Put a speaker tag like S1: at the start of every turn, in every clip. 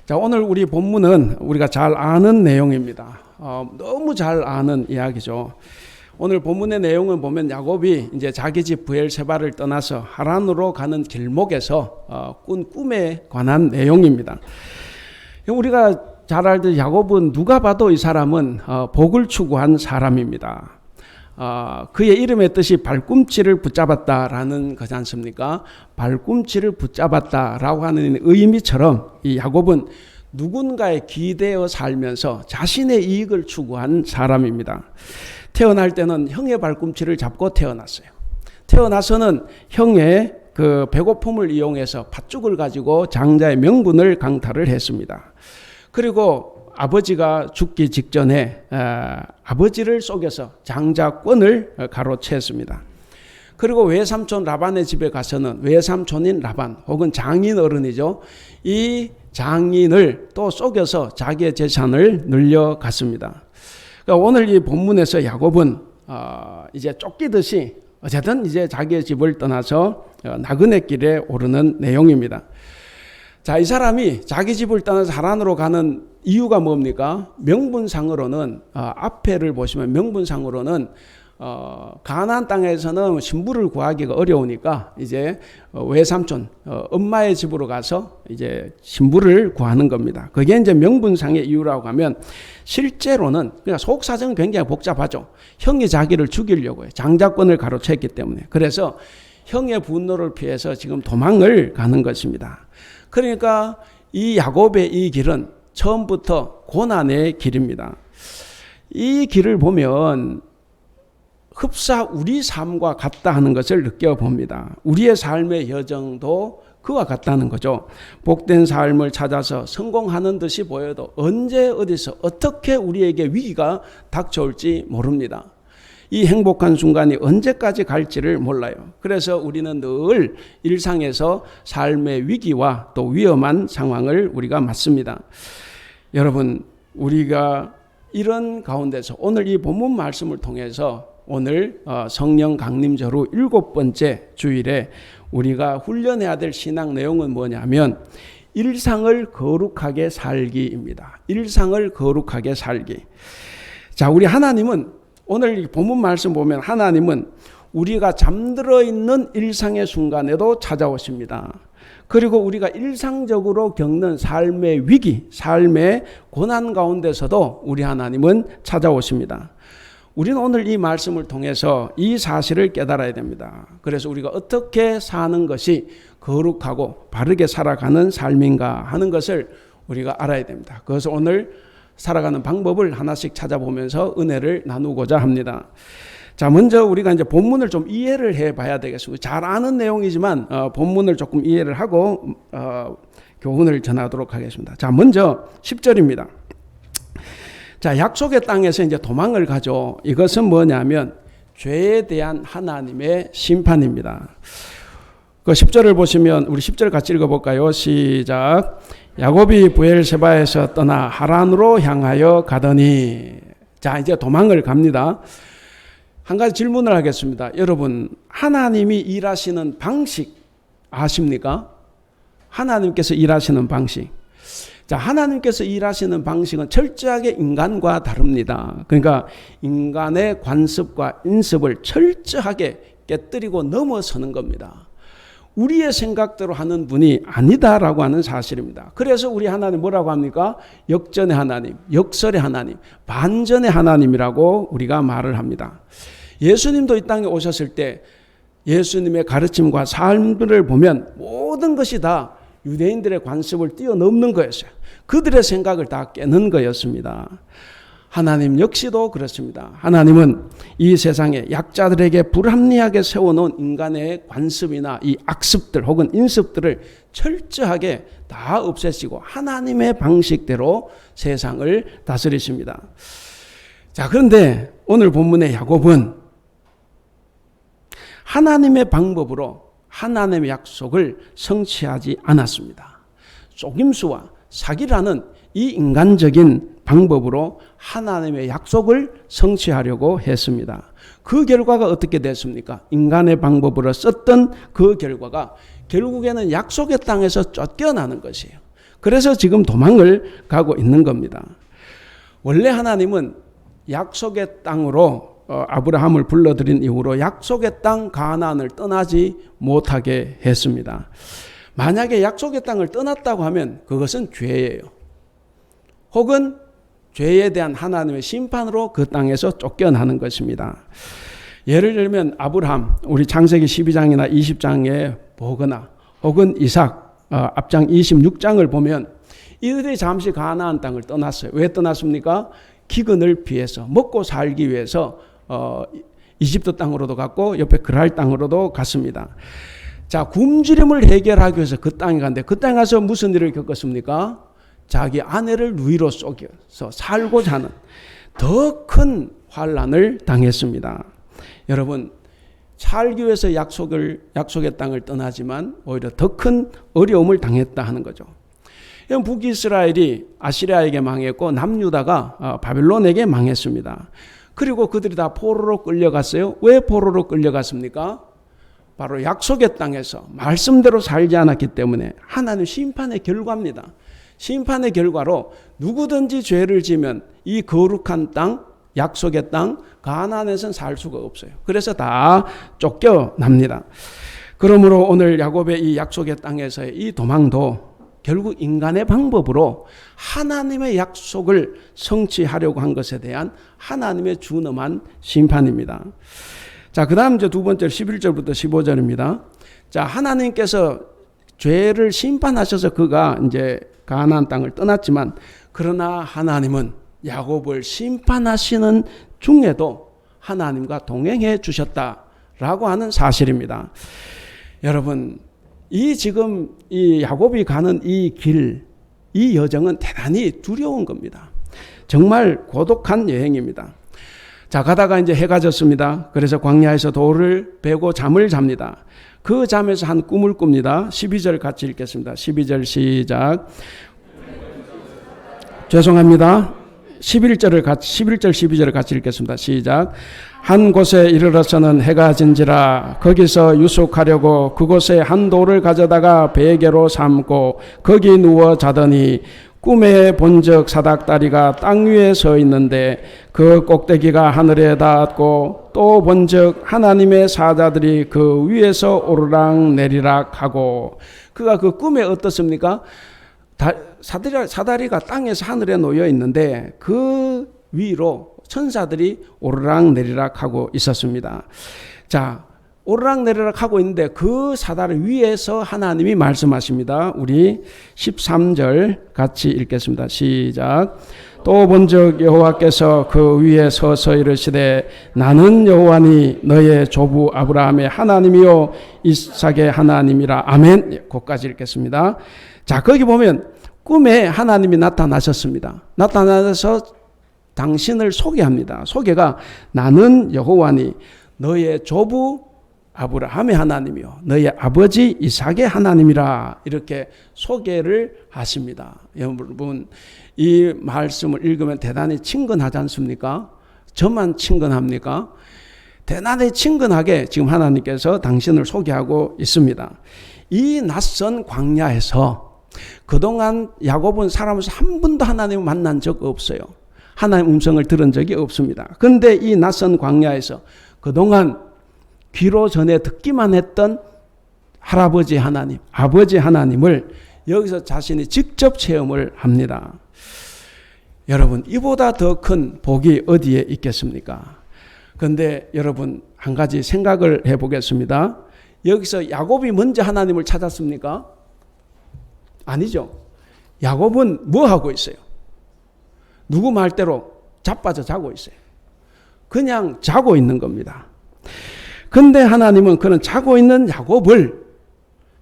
S1: 자, 오늘 우리 본문은 우리가 잘 아는 내용입니다. 너무 잘 아는 이야기죠. 오늘 본문의 내용을 보면 야곱이 이제 자기 집 브엘세바를 떠나서 하란으로 가는 길목에서 꾼 꿈에 관한 내용입니다. 우리가 잘 알듯 야곱은 누가 봐도 이 사람은 복을 추구한 사람입니다. 그의 이름의 뜻이 발꿈치를 붙잡았다라는 거지 않습니까? 발꿈치를 붙잡았다라고 하는 의미처럼 이 야곱은 누군가에 기대어 살면서 자신의 이익을 추구한 사람입니다. 태어날 때는 형의 발꿈치를 잡고 태어났어요. 태어나서는 형의 그 배고픔을 이용해서 팥죽을 가지고 장자의 명분을 강탈을 했습니다. 그리고 아버지가 죽기 직전에 아버지를 속여서 장자권을 가로챘습니다. 그리고 외삼촌 라반의 집에 가서는 외삼촌인 라반 혹은 장인 어른이죠. 이 장인을 또 속여서 자기의 재산을 늘려갔습니다. 그러니까 오늘 이 본문에서 야곱은 이제 쫓기듯이 어쨌든 이제 자기의 집을 떠나서 나그네 길에 오르는 내용입니다. 자, 이 사람이 자기 집을 떠나서 하란으로 가는 이유가 뭡니까? 명분상으로는 앞에를 보시면 명분상으로는 가나안 땅에서는 신부를 구하기가 어려우니까 이제 외삼촌 엄마의 집으로 가서 이제 신부를 구하는 겁니다. 그게 이제 명분상의 이유라고 하면 실제로는 그러니까 속 사정은 굉장히 복잡하죠. 형이 자기를 죽이려고 해요. 장자권을 가로챘기 때문에. 그래서 형의 분노를 피해서 지금 도망을 가는 것입니다. 그러니까 이 야곱의 이 길은 처음부터 고난의 길입니다. 이 길을 보면 흡사 우리 삶과 같다 하는 것을 느껴봅니다. 우리의 삶의 여정도 그와 같다는 거죠. 복된 삶을 찾아서 성공하는 듯이 보여도 언제 어디서 어떻게 우리에게 위기가 닥쳐올지 모릅니다. 이 행복한 순간이 언제까지 갈지를 몰라요. 그래서 우리는 늘 일상에서 삶의 위기와 또 위험한 상황을 우리가 맞습니다. 여러분, 우리가 이런 가운데서 오늘 이 본문 말씀을 통해서 오늘 성령 강림절 후 7번째 주일에 우리가 훈련해야 될 신앙 내용은 뭐냐면 일상을 거룩하게 살기입니다. 일상을 거룩하게 살기. 자, 우리 하나님은 오늘 이 본문 말씀 보면 하나님은 우리가 잠들어 있는 일상의 순간에도 찾아오십니다. 그리고 우리가 일상적으로 겪는 삶의 위기, 삶의 고난 가운데서도 우리 하나님은 찾아오십니다. 우리는 오늘 이 말씀을 통해서 이 사실을 깨달아야 됩니다. 그래서 우리가 어떻게 사는 것이 거룩하고 바르게 살아가는 삶인가 하는 것을 우리가 알아야 됩니다. 그래서 오늘 살아가는 방법을 하나씩 찾아보면서 은혜를 나누고자 합니다. 자, 먼저 우리가 이제 본문을 좀 이해를 해 봐야 되겠습니다. 잘 아는 내용이지만 본문을 조금 이해를 하고 교훈을 전하도록 하겠습니다. 자, 먼저 10절입니다. 자, 약속의 땅에서 이제 도망을 가죠. 이것은 뭐냐면 죄에 대한 하나님의 심판입니다. 그 10절을 보시면 우리 10절 같이 읽어볼까요? 시작. 야곱이 브엘세바에서 떠나 하란으로 향하여 가더니. 자, 이제 도망을 갑니다. 한 가지 질문을 하겠습니다. 여러분, 하나님이 일하시는 방식 아십니까? 하나님께서 일하시는 방식. 자, 하나님께서 일하시는 방식은 철저하게 인간과 다릅니다. 그러니까 인간의 관습과 인습을 철저하게 깨뜨리고 넘어서는 겁니다. 우리의 생각대로 하는 분이 아니다라고 하는 사실입니다. 그래서 우리 하나님 뭐라고 합니까? 역전의 하나님, 역설의 하나님, 반전의 하나님이라고 우리가 말을 합니다. 예수님도 이 땅에 오셨을 때 예수님의 가르침과 삶들을 보면 모든 것이 다 유대인들의 관습을 뛰어넘는 거였어요. 그들의 생각을 다 깨는 거였습니다. 하나님 역시도 그렇습니다. 하나님은 이 세상에 약자들에게 불합리하게 세워놓은 인간의 관습이나 이 악습들 혹은 인습들을 철저하게 다 없애시고 하나님의 방식대로 세상을 다스리십니다. 자, 그런데 오늘 본문의 야곱은 하나님의 방법으로 하나님의 약속을 성취하지 않았습니다. 속임수와 사기라는 이 인간적인 방법으로 하나님의 약속을 성취하려고 했습니다. 그 결과가 어떻게 됐습니까? 인간의 방법으로 썼던 그 결과가 결국에는 약속의 땅에서 쫓겨나는 것이에요. 그래서 지금 도망을 가고 있는 겁니다. 원래 하나님은 약속의 땅으로 아브라함을 불러들인 이후로 약속의 땅 가나안을 떠나지 못하게 했습니다. 만약에 약속의 땅을 떠났다고 하면 그것은 죄예요. 혹은 죄에 대한 하나님의 심판으로 그 땅에서 쫓겨나는 것입니다. 예를 들면 아브라함, 우리 창세기 12장이나 20장에 보거나 혹은 이삭, 앞장 26장을 보면 이들이 잠시 가나안 땅을 떠났어요. 왜 떠났습니까? 기근을 피해서, 먹고 살기 위해서 이집트 땅으로도 갔고 옆에 그랄 땅으로도 갔습니다. 자, 굶주림을 해결하기 위해서 그 땅에 갔는데 그 땅에 가서 무슨 일을 겪었습니까? 자기 아내를 누이로 속여서 살고자 하는 더 큰 환난을 당했습니다. 여러분, 살기 위해서 약속의 땅을 떠나지만 오히려 더 큰 어려움을 당했다 하는 거죠. 북이스라엘이 아시리아에게 망했고 남유다가 바벨론에게 망했습니다. 그리고 그들이 다 포로로 끌려갔어요. 왜 포로로 끌려갔습니까? 바로 약속의 땅에서 말씀대로 살지 않았기 때문에 하나님 심판의 결과입니다. 심판의 결과로 누구든지 죄를 지면 이 거룩한 땅, 약속의 땅, 가나안에서는 살 수가 없어요. 그래서 다 쫓겨납니다. 그러므로 오늘 야곱의 이 약속의 땅에서의 이 도망도 결국 인간의 방법으로 하나님의 약속을 성취하려고 한 것에 대한 하나님의 준엄한 심판입니다. 자, 그 다음 이제 두 번째 11절부터 15절입니다. 자, 하나님께서 죄를 심판하셔서 그가 이제 가나안 땅을 떠났지만 그러나 하나님은 야곱을 심판하시는 중에도 하나님과 동행해 주셨다라고 하는 사실입니다. 여러분, 지금 이 야곱이 가는 이 길, 이 여정은 대단히 두려운 겁니다. 정말 고독한 여행입니다. 자, 가다가 이제 해가 졌습니다. 그래서 광야에서 돌을 베고 잠을 잡니다. 그 잠에서 한 꿈을 꿉니다. 12절 같이 읽겠습니다. 12절 시작. 죄송합니다. 11절, 12절을 같이 읽겠습니다. 시작. 한 곳에 이르러서는 해가 진지라 거기서 유숙하려고 그곳에 한 돌을 가져다가 베개로 삼고 거기 누워 자더니 꿈에 본적 사닥다리가 땅 위에 서 있는데 그 꼭대기가 하늘에 닿았고 또 본적 하나님의 사자들이 그 위에서 오르락 내리락 하고 그가 그 꿈에 어떻습니까? 사다리가 땅에서 하늘에 놓여 있는데 그 위로 천사들이 오르락 내리락 하고 있었습니다. 자, 오르락 내리락 하고 있는데 그 사다리 위에서 하나님이 말씀하십니다. 우리 13절 같이 읽겠습니다. 시작. 또 본적 여호와께서 그 위에 서서 이르시되 나는 여호와니 너의 조부 아브라함의 하나님이요 이삭의 하나님이라. 아멘. 거기까지 읽겠습니다. 자, 거기 보면 꿈에 하나님이 나타나셨습니다. 나타나서 당신을 소개합니다. 소개가 나는 여호와니 너의 조부 아브라함의 하나님이요 너의 아버지 이삭의 하나님이라 이렇게 소개를 하십니다. 여러분, 이 말씀을 읽으면 대단히 친근하지 않습니까? 저만 친근합니까? 대단히 친근하게 지금 하나님께서 당신을 소개하고 있습니다. 이 낯선 광야에서 그동안 야곱은 살아면서 한 번도 하나님을 만난 적 없어요. 하나님 음성을 들은 적이 없습니다. 그런데 이 낯선 광야에서 그동안 귀로 전에 듣기만 했던 할아버지 하나님, 아버지 하나님을 여기서 자신이 직접 체험을 합니다. 여러분, 이보다 더 큰 복이 어디에 있겠습니까? 그런데 여러분, 한 가지 생각을 해보겠습니다. 여기서 야곱이 먼저 하나님을 찾았습니까? 아니죠. 야곱은 뭐 하고 있어요? 누구 말대로 자빠져 자고 있어요. 그냥 자고 있는 겁니다. 근데 하나님은 그는 자고 있는 야곱을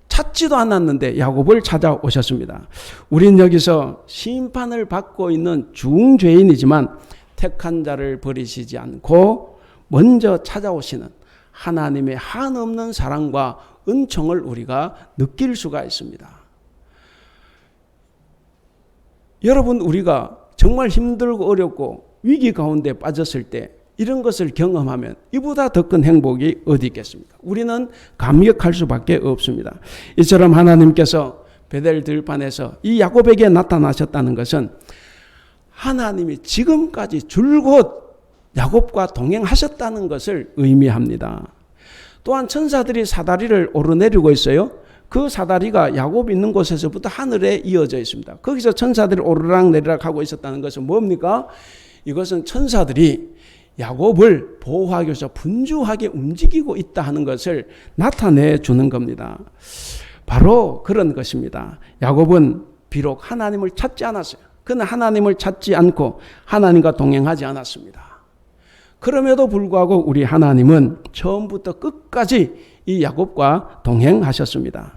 S1: 찾지도 않았는데 야곱을 찾아오셨습니다. 우린 여기서 심판을 받고 있는 중죄인이지만 택한 자를 버리시지 않고 먼저 찾아오시는 하나님의 한없는 사랑과 은총을 우리가 느낄 수가 있습니다. 여러분, 우리가 정말 힘들고 어렵고 위기 가운데 빠졌을 때 이런 것을 경험하면 이보다 더 큰 행복이 어디 있겠습니까? 우리는 감격할 수밖에 없습니다. 이처럼 하나님께서 베델 들판에서 이 야곱에게 나타나셨다는 것은 하나님이 지금까지 줄곧 야곱과 동행하셨다는 것을 의미합니다. 또한 천사들이 사다리를 오르내리고 있어요. 그 사다리가 야곱 있는 곳에서부터 하늘에 이어져 있습니다. 거기서 천사들이 오르락내리락 하고 있었다는 것은 뭡니까? 이것은 천사들이 야곱을 보호하기 위해서 분주하게 움직이고 있다 하는 것을 나타내 주는 겁니다. 바로 그런 것입니다. 야곱은 비록 하나님을 찾지 않았어요. 그는 하나님을 찾지 않고 하나님과 동행하지 않았습니다. 그럼에도 불구하고 우리 하나님은 처음부터 끝까지 이 야곱과 동행하셨습니다.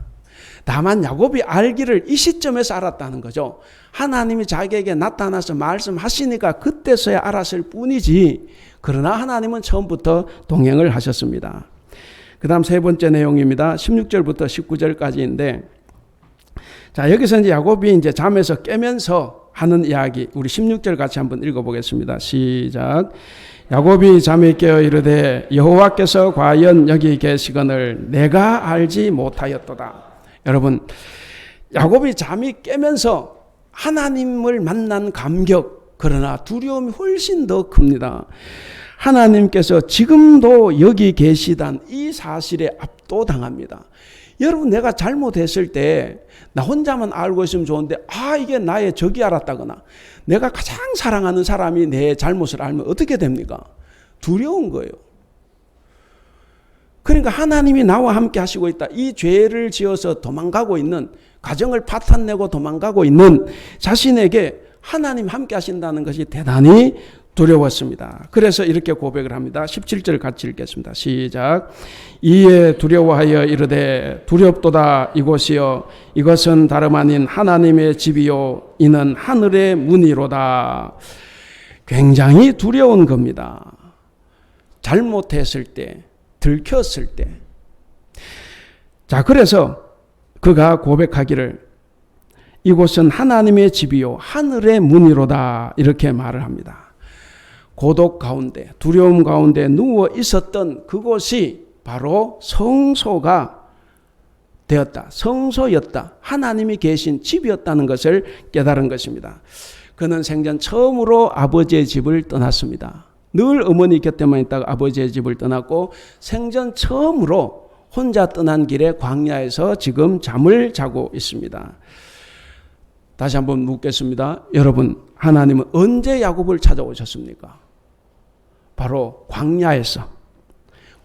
S1: 다만 야곱이 알기를 이 시점에서 알았다는 거죠. 하나님이 자기에게 나타나서 말씀하시니까 그때서야 알았을 뿐이지, 그러나 하나님은 처음부터 동행을 하셨습니다. 그 다음 세 번째 내용입니다. 16절부터 19절까지인데, 자, 여기서 이제 야곱이 이제 잠에서 깨면서 하는 이야기, 우리 16절 같이 한번 읽어보겠습니다. 시작. 야곱이 잠에 깨어 이르되 여호와께서 과연 여기 계시거늘 내가 알지 못하였도다. 여러분, 야곱이 잠이 깨면서 하나님을 만난 감격, 그러나 두려움이 훨씬 더 큽니다. 하나님께서 지금도 여기 계시단 이 사실에 압도당합니다. 여러분, 내가 잘못했을 때 나 혼자만 알고 있으면 좋은데 이게 나의 적이 알았다거나 내가 가장 사랑하는 사람이 내 잘못을 알면 어떻게 됩니까? 두려운 거예요. 그러니까 하나님이 나와 함께 하시고 있다. 이 죄를 지어서 도망가고 있는, 가정을 파탄내고 도망가고 있는 자신에게 하나님 함께 하신다는 것이 대단히 두려웠습니다. 그래서 이렇게 고백을 합니다. 17절 같이 읽겠습니다. 시작. 이에 두려워하여 이르되 두렵도다 이곳이여 이것은 다름 아닌 하나님의 집이요 이는 하늘의 문이로다. 굉장히 두려운 겁니다. 잘못했을 때, 들켰을 때. 자, 그래서 그가 고백하기를 이곳은 하나님의 집이요 하늘의 문이로다 이렇게 말을 합니다. 고독 가운데, 두려움 가운데 누워 있었던 그곳이 바로 성소가 되었다. 성소였다. 하나님이 계신 집이었다는 것을 깨달은 것입니다. 그는 생전 처음으로 아버지의 집을 떠났습니다. 늘 어머니 곁에만 있다가 아버지의 집을 떠났고 생전 처음으로 혼자 떠난 길에 광야에서 지금 잠을 자고 있습니다. 다시 한번 묻겠습니다. 여러분, 하나님은 언제 야곱을 찾아오셨습니까? 바로 광야에서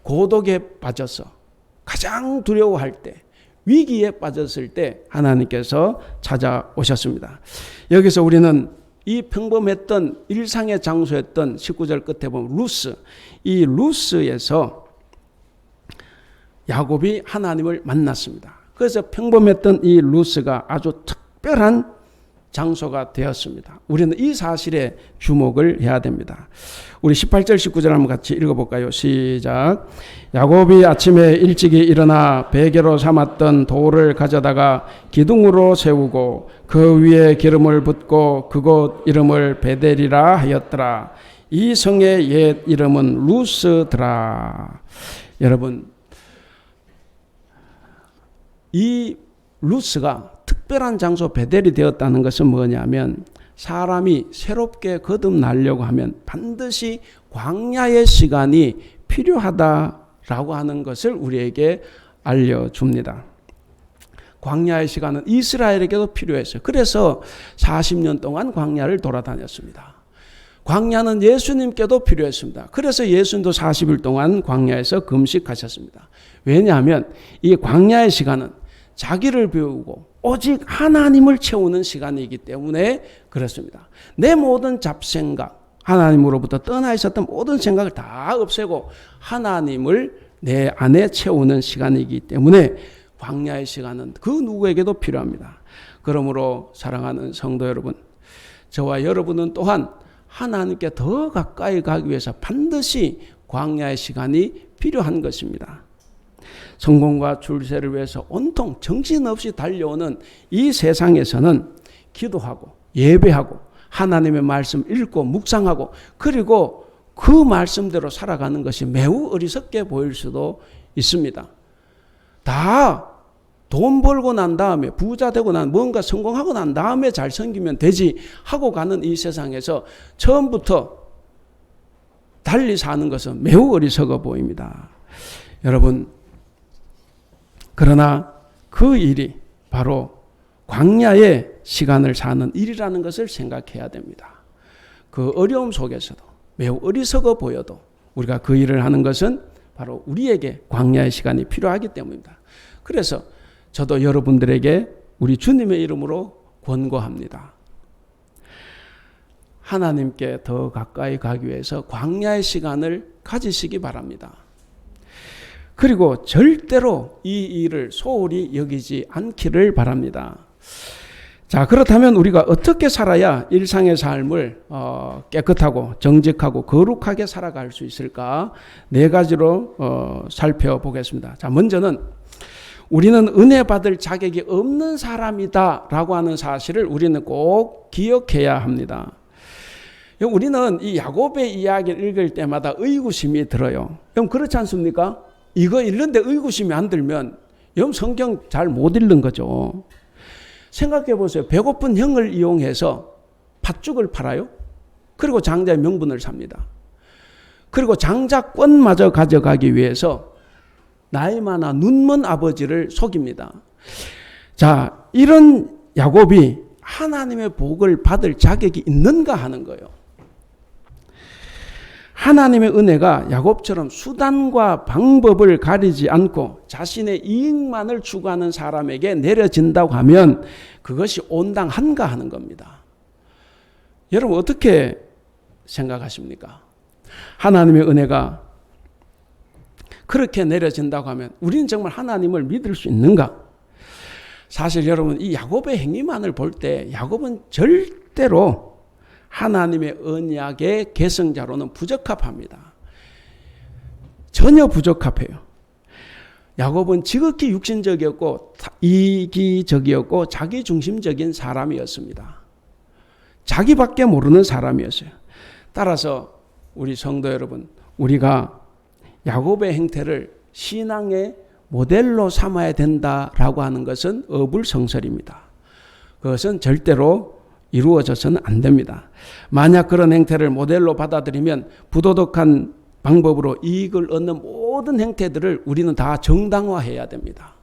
S1: 고독에 빠져서 가장 두려워할 때, 위기에 빠졌을 때 하나님께서 찾아오셨습니다. 여기서 우리는 이 평범했던 일상의 장소였던 19절 끝에 보면 루스, 이 루스에서 야곱이 하나님을 만났습니다. 그래서 평범했던 이 루스가 아주 특별한 장소가 되었습니다. 우리는 이 사실에 주목을 해야 됩니다. 우리 18절 19절 한번 같이 읽어볼까요? 시작. 야곱이 아침에 일찍이 일어나 베개로 삼았던 돌을 가져다가 기둥으로 세우고 그 위에 기름을 붓고 그곳 이름을 베델이라 하였더라. 이 성의 옛 이름은 루스더라. 여러분, 이 루스가 특별한 장소 베델이 되었다는 것은 뭐냐면, 사람이 새롭게 거듭나려고 하면 반드시 광야의 시간이 필요하다라고 하는 것을 우리에게 알려줍니다. 광야의 시간은 이스라엘에게도 필요했어요. 그래서 40년 동안 광야를 돌아다녔습니다. 광야는 예수님께도 필요했습니다. 그래서 예수님도 40일 동안 광야에서 금식하셨습니다. 왜냐하면 이 광야의 시간은 자기를 비우고 오직 하나님을 채우는 시간이기 때문에 그렇습니다. 내 모든 잡생각, 하나님으로부터 떠나 있었던 모든 생각을 다 없애고 하나님을 내 안에 채우는 시간이기 때문에 광야의 시간은 그 누구에게도 필요합니다. 그러므로 사랑하는 성도 여러분, 저와 여러분은 또한 하나님께 더 가까이 가기 위해서 반드시 광야의 시간이 필요한 것입니다. 성공과 출세를 위해서 온통 정신없이 달려오는 이 세상에서는 기도하고 예배하고 하나님의 말씀 읽고 묵상하고 그리고 그 말씀대로 살아가는 것이 매우 어리석게 보일 수도 있습니다. 다 돈 벌고 난 다음에 부자 되고 난 뭔가 성공하고 난 다음에 잘 섬기면 되지 하고 가는 이 세상에서 처음부터 달리 사는 것은 매우 어리석어 보입니다. 여러분, 그러나 그 일이 바로 광야의 시간을 사는 일이라는 것을 생각해야 됩니다. 그 어려움 속에서도 매우 어리석어 보여도 우리가 그 일을 하는 것은 바로 우리에게 광야의 시간이 필요하기 때문입니다. 그래서 저도 여러분들에게 우리 주님의 이름으로 권고합니다. 하나님께 더 가까이 가기 위해서 광야의 시간을 가지시기 바랍니다. 그리고 절대로 이 일을 소홀히 여기지 않기를 바랍니다. 자, 그렇다면 우리가 어떻게 살아야 일상의 삶을 깨끗하고 정직하고 거룩하게 살아갈 수 있을까? 4가지로 살펴보겠습니다. 자, 먼저는 우리는 은혜 받을 자격이 없는 사람이다라고 하는 사실을 우리는 꼭 기억해야 합니다. 우리는 이 야곱의 이야기를 읽을 때마다 의구심이 들어요. 그럼 그렇지 않습니까? 이거 읽는데 의구심이 안 들면 성경 잘 못 읽는 거죠. 생각해 보세요. 배고픈 형을 이용해서 팥죽을 팔아요. 그리고 장자의 명분을 삽니다. 그리고 장자권마저 가져가기 위해서 나이 많아 눈먼 아버지를 속입니다. 자, 이런 야곱이 하나님의 복을 받을 자격이 있는가 하는 거예요. 하나님의 은혜가 야곱처럼 수단과 방법을 가리지 않고 자신의 이익만을 추구하는 사람에게 내려진다고 하면 그것이 온당한가 하는 겁니다. 여러분 어떻게 생각하십니까? 하나님의 은혜가 그렇게 내려진다고 하면 우리는 정말 하나님을 믿을 수 있는가? 사실 여러분 이 야곱의 행위만을 볼 때 야곱은 절대로 하나님의 언약의 계승자로는 부적합합니다. 전혀 부적합해요. 야곱은 지극히 육신적이었고 이기적이었고 자기중심적인 사람이었습니다. 자기밖에 모르는 사람이었어요. 따라서 우리 성도 여러분, 우리가 야곱의 행태를 신앙의 모델로 삼아야 된다라고 하는 것은 어불성설입니다. 그것은 절대로 이루어져서는 안 됩니다. 만약 그런 행태를 모델로 받아들이면 부도덕한 방법으로 이익을 얻는 모든 행태들을 우리는 다 정당화해야 됩니다.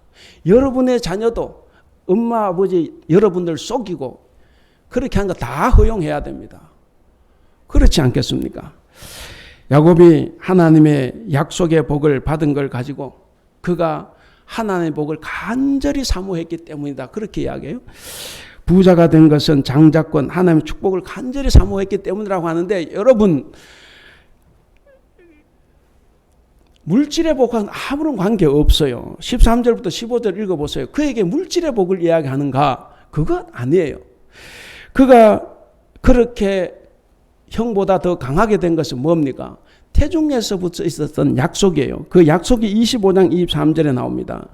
S1: 여러분의 자녀도 엄마 아버지 여러분들 속이고 그렇게 한 거 다 허용해야 됩니다. 그렇지 않겠습니까? 야곱이 하나님의 약속의 복을 받은 걸 가지고 그가 하나님의 복을 간절히 사모했기 때문이다. 그렇게 이야기해요. 부자가 된 것은 장자권 하나님의 축복을 간절히 사모했기 때문이라고 하는데 여러분 물질의 복과는 아무런 관계 없어요. 13절부터 15절 읽어보세요. 그에게 물질의 복을 이야기하는가? 그건 아니에요. 그가 그렇게 형보다 더 강하게 된 것은 뭡니까? 태중에서부터 있었던 약속이에요. 그 약속이 25장 23절에 나옵니다.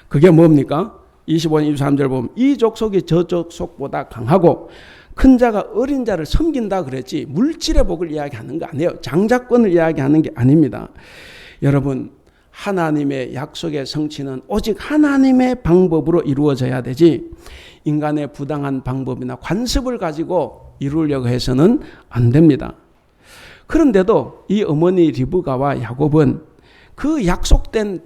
S1: 그게 뭡니까? 25장 23절 보면 이 족속이 저 족속보다 강하고 큰 자가 어린 자를 섬긴다 그랬지 물질의 복을 이야기하는 거 아니에요. 장자권을 이야기하는 게 아닙니다. 여러분 하나님의 약속의 성취는 오직 하나님의 방법으로 이루어져야 되지 인간의 부당한 방법이나 관습을 가지고 이루려고 해서는 안 됩니다. 그런데도 이 어머니 리브가와 야곱은 그 약속된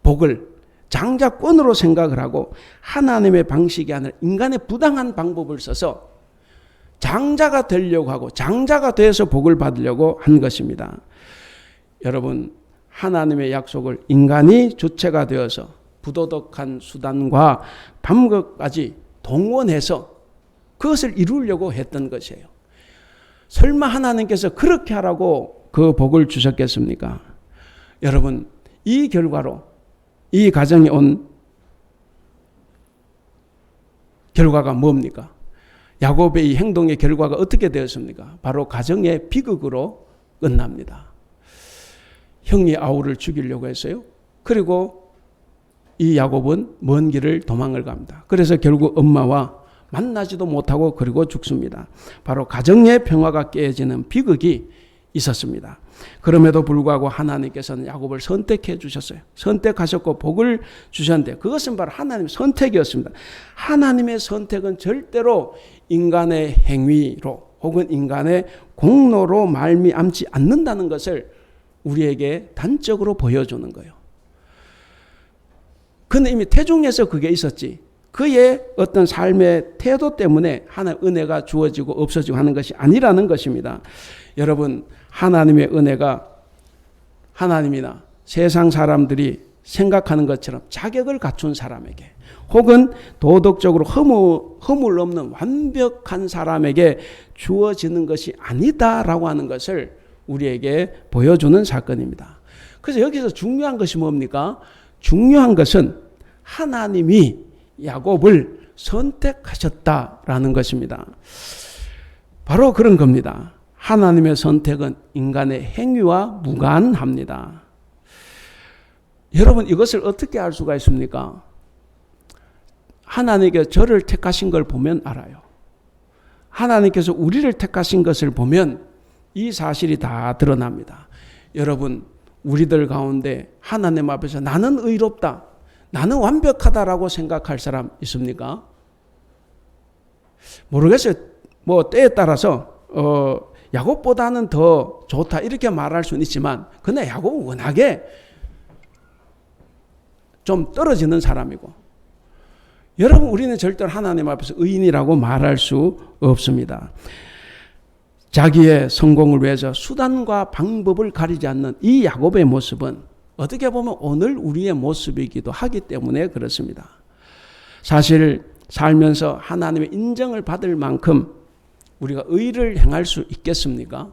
S1: 복을 장자권으로 생각을 하고 하나님의 방식이 아니라 인간의 부당한 방법을 써서 장자가 되려고 하고 장자가 돼서 복을 받으려고 한 것입니다. 여러분 하나님의 약속을 인간이 주체가 되어서 부도덕한 수단과 방법까지 동원해서 그것을 이루려고 했던 것이에요. 설마 하나님께서 그렇게 하라고 그 복을 주셨겠습니까? 여러분 이 결과로 이 가정에 온 결과가 뭡니까? 야곱의 이 행동의 결과가 어떻게 되었습니까? 바로 가정의 비극으로 끝납니다. 형이 아우를 죽이려고 했어요. 그리고 이 야곱은 먼 길을 도망을 갑니다. 그래서 결국 엄마와 만나지도 못하고 그리고 죽습니다. 바로 가정의 평화가 깨지는 비극이 있었습니다. 그럼에도 불구하고 하나님께서는 야곱을 선택해 주셨어요. 선택하셨고 복을 주셨는데 그것은 바로 하나님의 선택이었습니다. 하나님의 선택은 절대로 인간의 행위로 혹은 인간의 공로로 말미암지 않는다는 것을 우리에게 단적으로 보여주는 거예요. 그는 이미 태중에서 그게 있었지. 그의 어떤 삶의 태도 때문에 하나님의 은혜가 주어지고 없어지고 하는 것이 아니라는 것입니다. 여러분, 하나님의 은혜가 하나님이나 세상 사람들이 생각하는 것처럼 자격을 갖춘 사람에게 혹은 도덕적으로 허물 없는 완벽한 사람에게 주어지는 것이 아니다라고 하는 것을 우리에게 보여주는 사건입니다. 그래서 여기서 중요한 것이 뭡니까? 중요한 것은 하나님이 야곱을 선택하셨다라는 것입니다. 바로 그런 겁니다. 하나님의 선택은 인간의 행위와 무관합니다. 여러분, 이것을 어떻게 알 수가 있습니까? 하나님께 저를 택하신 걸 보면 알아요. 하나님께서 우리를 택하신 것을 보면 이 사실이 다 드러납니다. 여러분, 우리들 가운데 하나님 앞에서 나는 의롭다, 나는 완벽하다라고 생각할 사람 있습니까? 모르겠어요. 뭐 때에 따라서 야곱보다는 더 좋다 이렇게 말할 수는 있지만 근데 야곱은 워낙에 좀 떨어지는 사람이고 여러분 우리는 절대로 하나님 앞에서 의인이라고 말할 수 없습니다. 자기의 성공을 위해서 수단과 방법을 가리지 않는 이 야곱의 모습은 어떻게 보면 오늘 우리의 모습이기도 하기 때문에 그렇습니다. 사실 살면서 하나님의 인정을 받을 만큼 우리가 의를 행할 수 있겠습니까?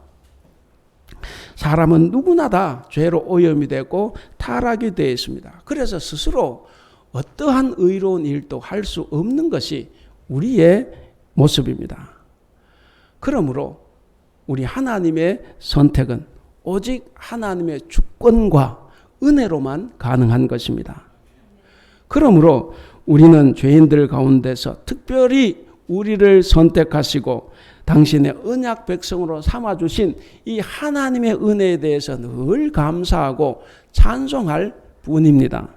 S1: 사람은 누구나 다 죄로 오염이 되고 타락이 되어 있습니다. 그래서 스스로 어떠한 의로운 일도 할 수 없는 것이 우리의 모습입니다. 그러므로 우리 하나님의 선택은 오직 하나님의 주권과 은혜로만 가능한 것입니다. 그러므로 우리는 죄인들 가운데서 특별히 우리를 선택하시고 당신의 언약 백성으로 삼아주신 이 하나님의 은혜에 대해서 늘 감사하고 찬송할 뿐입니다.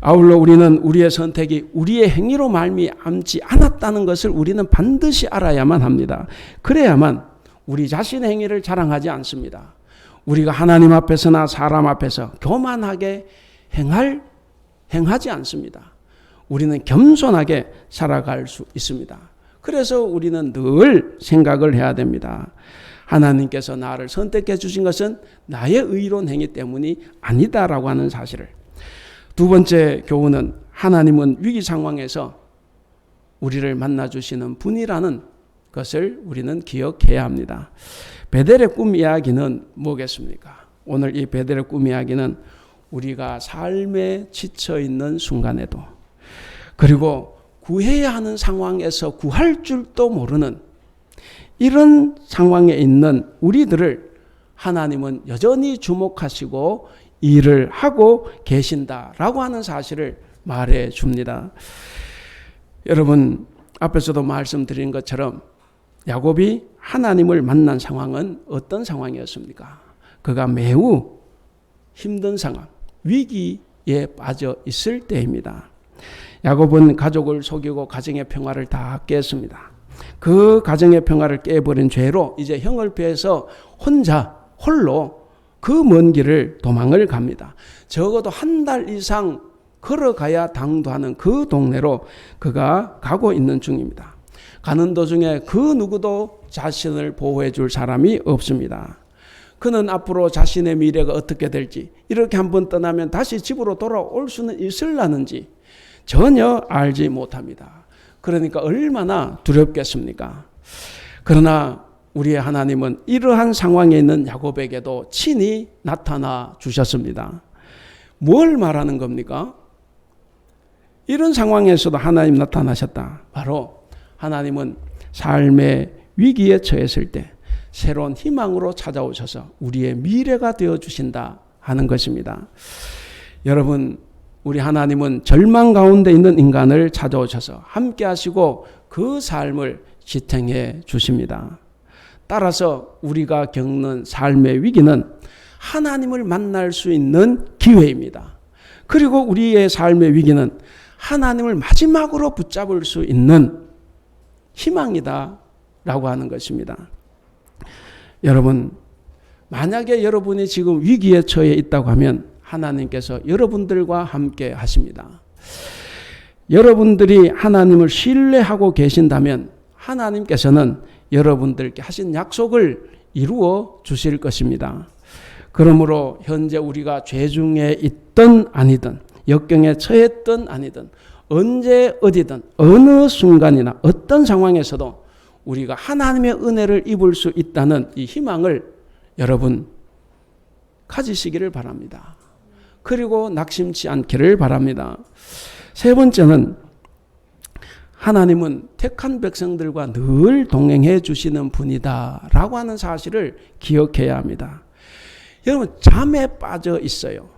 S1: 아울러 우리는 우리의 선택이 우리의 행위로 말미암지 않았다는 것을 우리는 반드시 알아야만 합니다. 그래야만 우리 자신의 행위를 자랑하지 않습니다. 우리가 하나님 앞에서나 사람 앞에서 교만하게 행하지 않습니다. 우리는 겸손하게 살아갈 수 있습니다. 그래서 우리는 늘 생각을 해야 됩니다. 하나님께서 나를 선택해 주신 것은 나의 의로운 행위 때문이 아니다라고 하는 사실을. 두 번째 교훈은 하나님은 위기 상황에서 우리를 만나주시는 분이라는 것을 우리는 기억해야 합니다. 베델의 꿈 이야기는 뭐겠습니까? 오늘 이 베델의 꿈 이야기는 우리가 삶에 지쳐있는 순간에도 그리고 구해야 하는 상황에서 구할 줄도 모르는 이런 상황에 있는 우리들을 하나님은 여전히 주목하시고 일을 하고 계신다라고 하는 사실을 말해 줍니다. 여러분, 앞에서도 말씀드린 것처럼 야곱이 하나님을 만난 상황은 어떤 상황이었습니까? 그가 매우 힘든 상황, 위기에 빠져 있을 때입니다. 야곱은 가족을 속이고 가정의 평화를 다 깼습니다. 그 가정의 평화를 깨버린 죄로 이제 형을 피해서 홀로 그 먼 길을 도망을 갑니다. 적어도 한 달 이상 걸어가야 당도하는 그 동네로 그가 가고 있는 중입니다. 가는 도중에 그 누구도 자신을 보호해 줄 사람이 없습니다. 그는 앞으로 자신의 미래가 어떻게 될지, 이렇게 한번 떠나면 다시 집으로 돌아올 수는 있을라는지 전혀 알지 못합니다. 그러니까 얼마나 두렵겠습니까? 그러나 우리의 하나님은 이러한 상황에 있는 야곱에게도 친히 나타나 주셨습니다. 뭘 말하는 겁니까? 이런 상황에서도 하나님 나타나셨다. 바로 하나님은 삶의 위기에 처했을 때 새로운 희망으로 찾아오셔서 우리의 미래가 되어주신다 하는 것입니다. 여러분, 우리 하나님은 절망 가운데 있는 인간을 찾아오셔서 함께 하시고 그 삶을 지탱해 주십니다. 따라서 우리가 겪는 삶의 위기는 하나님을 만날 수 있는 기회입니다. 그리고 우리의 삶의 위기는 하나님을 마지막으로 붙잡을 수 있는 희망이다 라고 하는 것입니다. 여러분, 만약에 여러분이 지금 위기에 처해 있다고 하면 하나님께서 여러분들과 함께 하십니다. 여러분들이 하나님을 신뢰하고 계신다면 하나님께서는 여러분들께 하신 약속을 이루어 주실 것입니다. 그러므로 현재 우리가 죄 중에 있든 아니든 역경에 처했든 아니든 언제 어디든 어느 순간이나 어떤 상황에서도 우리가 하나님의 은혜를 입을 수 있다는 이 희망을 여러분 가지시기를 바랍니다. 그리고 낙심치 않기를 바랍니다. 세 번째는 하나님은 택한 백성들과 늘 동행해 주시는 분이다 라고 하는 사실을 기억해야 합니다. 여러분, 잠에 빠져 있어요.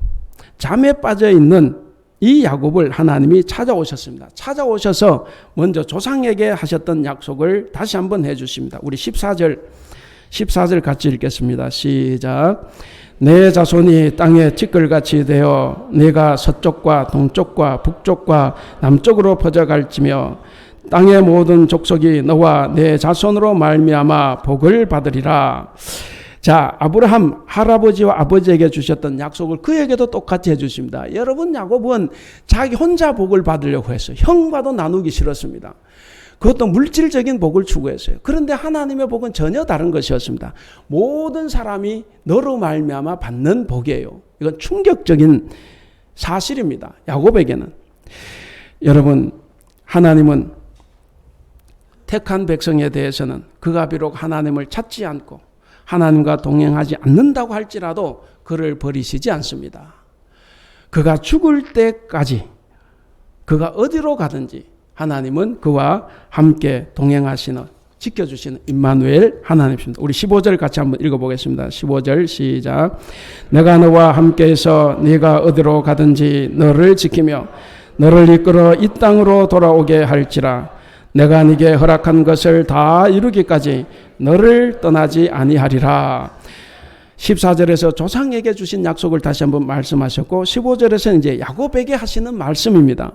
S1: 잠에 빠져 있는 이 야곱을 하나님이 찾아오셨습니다. 찾아오셔서 먼저 조상에게 하셨던 약속을 다시 한번 해주십니다. 우리 14절 같이 읽겠습니다. 시작. 내 자손이 땅에 티끌같이 되어 내가 서쪽과 동쪽과 북쪽과 남쪽으로 퍼져갈지며 땅의 모든 족속이 너와 내 자손으로 말미암아 복을 받으리라. 자, 아브라함 할아버지와 아버지에게 주셨던 약속을 그에게도 똑같이 해주십니다. 여러분, 야곱은 자기 혼자 복을 받으려고 했어요. 형과도 나누기 싫었습니다. 그것도 물질적인 복을 추구했어요. 그런데 하나님의 복은 전혀 다른 것이었습니다. 모든 사람이 너로 말미암아 받는 복이에요. 이건 충격적인 사실입니다. 야곱에게는. 여러분, 하나님은 택한 백성에 대해서는 그가 비록 하나님을 찾지 않고 하나님과 동행하지 않는다고 할지라도 그를 버리시지 않습니다. 그가 죽을 때까지 그가 어디로 가든지 하나님은 그와 함께 동행하시는, 지켜주시는 임마누엘 하나님이십니다. 우리 15절 같이 한번 읽어보겠습니다. 15절 시작. 내가 너와 함께해서 네가 어디로 가든지 너를 지키며 너를 이끌어 이 땅으로 돌아오게 할지라. 내가 네게 허락한 것을 다 이루기까지 너를 떠나지 아니하리라. 14절에서 조상에게 주신 약속을 다시 한번 말씀하셨고 15절에서는 이제 야곱에게 하시는 말씀입니다.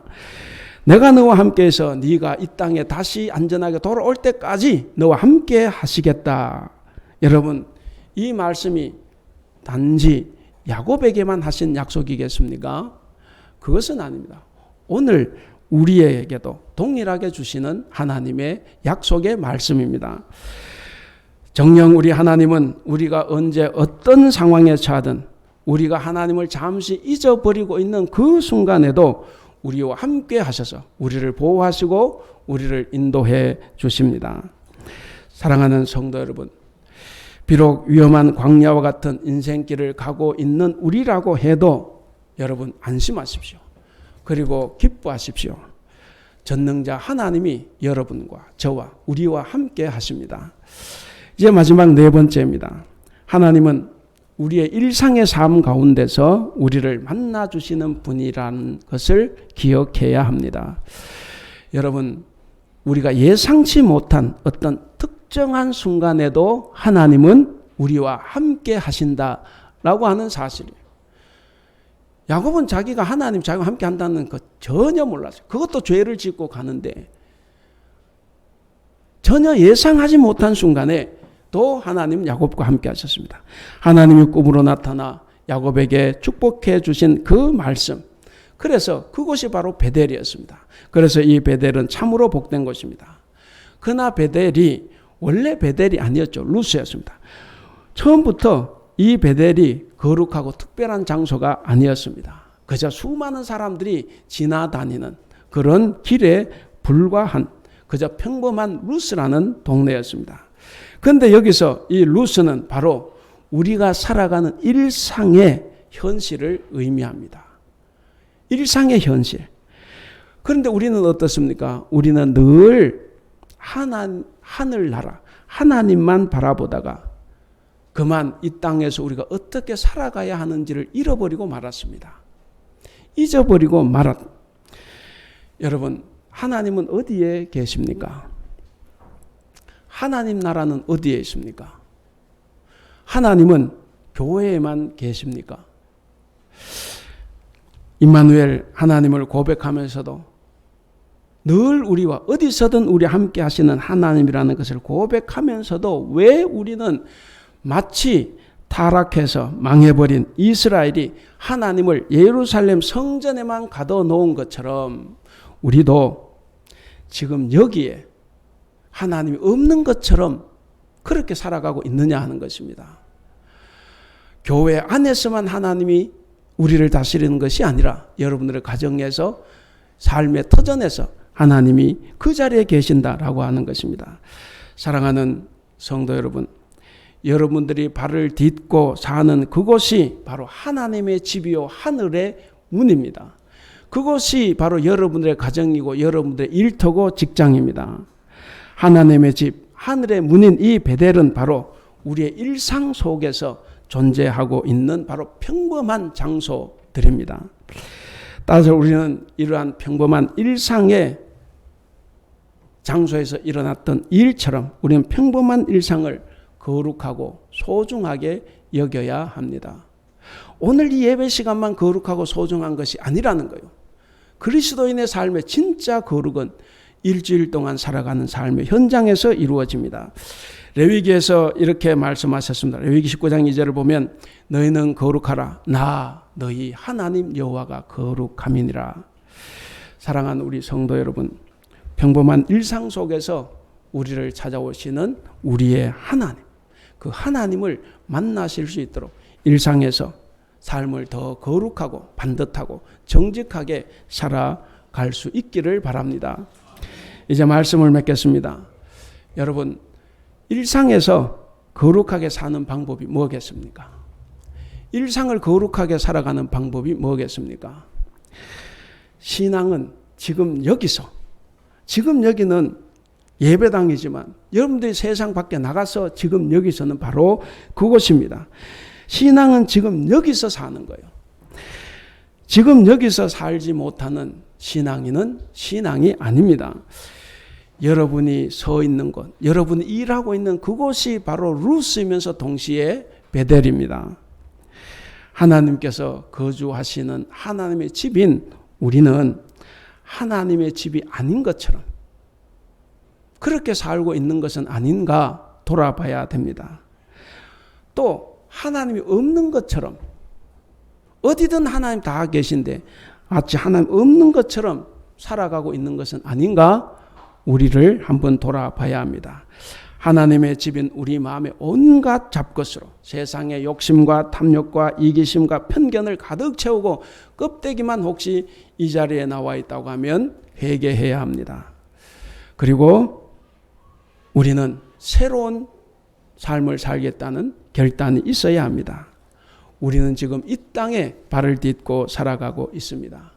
S1: 내가 너와 함께해서 네가 이 땅에 다시 안전하게 돌아올 때까지 너와 함께 하시겠다. 여러분, 이 말씀이 단지 야곱에게만 하신 약속이겠습니까? 그것은 아닙니다. 오늘 우리에게도 동일하게 주시는 하나님의 약속의 말씀입니다. 정녕 우리 하나님은 우리가 언제 어떤 상황에 처하든 우리가 하나님을 잠시 잊어버리고 있는 그 순간에도 우리와 함께 하셔서 우리를 보호하시고 우리를 인도해 주십니다. 사랑하는 성도 여러분, 비록 위험한 광야와 같은 인생길을 가고 있는 우리라고 해도 여러분 안심하십시오. 그리고 기뻐하십시오. 전능자 하나님이 여러분과 저와 우리와 함께 하십니다. 이제 마지막 네 번째입니다. 하나님은 우리의 일상의 삶 가운데서 우리를 만나주시는 분이라는 것을 기억해야 합니다. 여러분, 우리가 예상치 못한 어떤 특정한 순간에도 하나님은 우리와 함께 하신다라고 하는 사실이에요. 야곱은 자기가 하나님 자기와 함께 한다는 것 전혀 몰랐어요. 그것도 죄를 짓고 가는데 전혀 예상하지 못한 순간에 또 하나님 야곱과 함께 하셨습니다. 하나님이 꿈으로 나타나 야곱에게 축복해 주신 그 말씀. 그래서 그곳이 바로 베델이었습니다. 그래서 이 베델은 참으로 복된 곳입니다. 그러나 베델이 원래 베델이 아니었죠. 루스였습니다. 처음부터 이 베델이 거룩하고 특별한 장소가 아니었습니다. 그저 수많은 사람들이 지나다니는 그런 길에 불과한 그저 평범한 루스라는 동네였습니다. 그런데 여기서 이 루스는 바로 우리가 살아가는 일상의 현실을 의미합니다. 일상의 현실. 그런데 우리는 어떻습니까? 우리는 늘 하늘나라 하나님만 바라보다가 그만 이 땅에서 우리가 어떻게 살아가야 하는지를 잃어버리고 말았습니다. 잊어버리고 말았. 여러분, 하나님은 어디에 계십니까? 하나님 나라는 어디에 있습니까? 하나님은 교회에만 계십니까? 임마누엘 하나님을 고백하면서도 늘 우리와 어디서든 우리 함께 하시는 하나님이라는 것을 고백하면서도 왜 우리는 마치 타락해서 망해버린 이스라엘이 하나님을 예루살렘 성전에만 가둬놓은 것처럼 우리도 지금 여기에 하나님이 없는 것처럼 그렇게 살아가고 있느냐 하는 것입니다. 교회 안에서만 하나님이 우리를 다스리는 것이 아니라 여러분들의 가정에서 삶의 터전에서 하나님이 그 자리에 계신다라고 하는 것입니다. 사랑하는 성도 여러분, 여러분들이 발을 딛고 사는 그곳이 바로 하나님의 집이요 하늘의 문입니다. 그것이 바로 여러분들의 가정이고 여러분들의 일터고 직장입니다. 하나님의 집, 하늘의 문인 이 베델은 바로 우리의 일상 속에서 존재하고 있는 바로 평범한 장소들입니다. 따라서 우리는 이러한 평범한 일상의 장소에서 일어났던 일처럼 우리는 평범한 일상을 거룩하고 소중하게 여겨야 합니다. 오늘 이 예배 시간만 거룩하고 소중한 것이 아니라는 거예요. 그리스도인의 삶의 진짜 거룩은 일주일 동안 살아가는 삶의 현장에서 이루어집니다. 레위기에서 이렇게 말씀하셨습니다. 레위기 19장 2절을 보면 너희는 거룩하라. 나 너희 하나님 여호와가 거룩함이니라. 사랑하는 우리 성도 여러분, 평범한 일상 속에서 우리를 찾아오시는 우리의 하나님, 그 하나님을 만나실 수 있도록 일상에서 삶을 더 거룩하고 반듯하고 정직하게 살아갈 수 있기를 바랍니다. 이제 말씀을 맺겠습니다. 여러분, 일상에서 거룩하게 사는 방법이 뭐겠습니까? 일상을 거룩하게 살아가는 방법이 뭐겠습니까? 신앙은 지금 여기서, 지금 여기는 예배당이지만 여러분들이 세상 밖에 나가서 지금 여기서는 바로 그곳입니다. 신앙은 지금 여기서 사는 거예요. 지금 여기서 살지 못하는 신앙인은 신앙이 아닙니다. 여러분이 서 있는 곳, 여러분이 일하고 있는 그곳이 바로 루스이면서 동시에 베델입니다. 하나님께서 거주하시는 하나님의 집인 우리는 하나님의 집이 아닌 것처럼 그렇게 살고 있는 것은 아닌가 돌아봐야 됩니다. 또 하나님이 없는 것처럼 어디든 하나님 다 계신데 마치 하나님 없는 것처럼 살아가고 있는 것은 아닌가 우리를 한번 돌아봐야 합니다. 하나님의 집인 우리 마음의 온갖 잡것으로 세상의 욕심과 탐욕과 이기심과 편견을 가득 채우고 껍데기만 혹시 이 자리에 나와 있다고 하면 회개해야 합니다. 그리고 우리는 새로운 삶을 살겠다는 결단이 있어야 합니다. 우리는 지금 이 땅에 발을 딛고 살아가고 있습니다.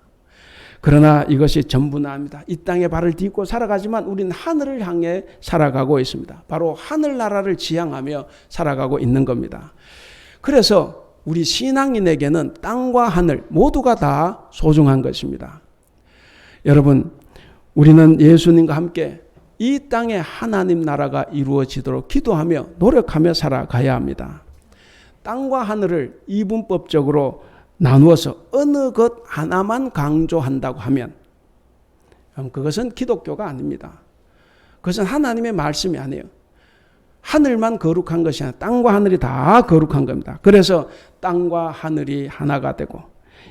S1: 그러나 이것이 전부는 아닙니다. 이 땅에 발을 딛고 살아가지만 우리는 하늘을 향해 살아가고 있습니다. 바로 하늘나라를 지향하며 살아가고 있는 겁니다. 그래서 우리 신앙인에게는 땅과 하늘 모두가 다 소중한 것입니다. 여러분, 우리는 예수님과 함께 이 땅에 하나님 나라가 이루어지도록 기도하며 노력하며 살아가야 합니다. 땅과 하늘을 이분법적으로 나누어서 어느 것 하나만 강조한다고 하면 그것은 기독교가 아닙니다. 그것은 하나님의 말씀이 아니에요. 하늘만 거룩한 것이 아니라 땅과 하늘이 다 거룩한 겁니다. 그래서 땅과 하늘이 하나가 되고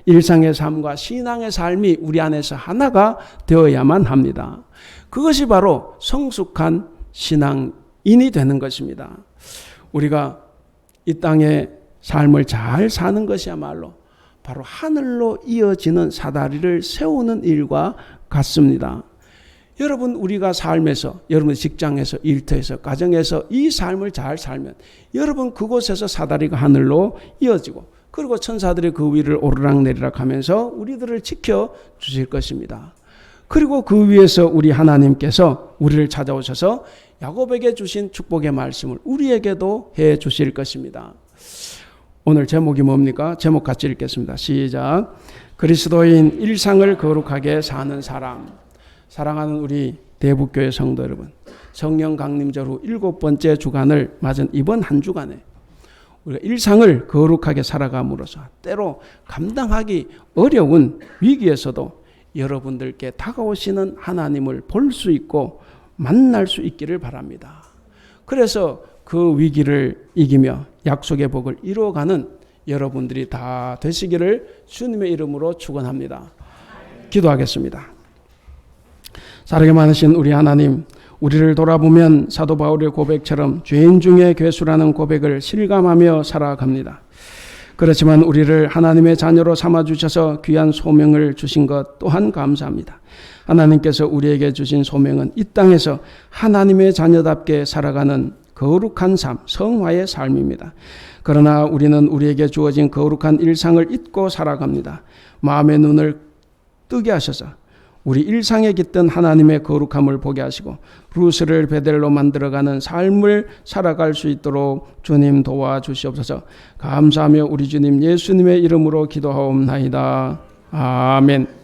S1: 일상의 삶과 신앙의 삶이 우리 안에서 하나가 되어야만 합니다. 그것이 바로 성숙한 신앙인이 되는 것입니다. 우리가 이 땅의 삶을 잘 사는 것이야말로 바로 하늘로 이어지는 사다리를 세우는 일과 같습니다. 여러분, 우리가 삶에서, 여러분 직장에서, 일터에서, 가정에서 이 삶을 잘 살면 여러분 그곳에서 사다리가 하늘로 이어지고 그리고 천사들이 그 위를 오르락내리락 하면서 우리들을 지켜주실 것입니다. 그리고 그 위에서 우리 하나님께서 우리를 찾아오셔서 야곱에게 주신 축복의 말씀을 우리에게도 해 주실 것입니다. 오늘 제목이 뭡니까? 제목 같이 읽겠습니다. 시작. 그리스도인 일상을 거룩하게 사는 사람. 사랑하는 우리 대북교회 성도 여러분, 성령 강림절 후 7번째 주간을 맞은 이번 한 주간에 우리가 일상을 거룩하게 살아감으로써 때로 감당하기 어려운 위기에서도 여러분들께 다가오시는 하나님을 볼 수 있고 만날 수 있기를 바랍니다. 그래서 그 위기를 이기며 약속의 복을 이루어가는 여러분들이 다 되시기를 주님의 이름으로 축원합니다. 기도하겠습니다. 사랑이 많으신 우리 하나님, 우리를 돌아보면 사도 바울의 고백처럼 죄인 중에 괴수라는 고백을 실감하며 살아갑니다. 그렇지만 우리를 하나님의 자녀로 삼아주셔서 귀한 소명을 주신 것 또한 감사합니다. 하나님께서 우리에게 주신 소명은 이 땅에서 하나님의 자녀답게 살아가는 거룩한 삶, 성화의 삶입니다. 그러나 우리는 우리에게 주어진 거룩한 일상을 잊고 살아갑니다. 마음의 눈을 뜨게 하셔서 우리 일상에 깃든 하나님의 거룩함을 보게 하시고 루스를 베델로 만들어가는 삶을 살아갈 수 있도록 주님 도와주시옵소서. 감사하며 우리 주님 예수님의 이름으로 기도하옵나이다. 아멘.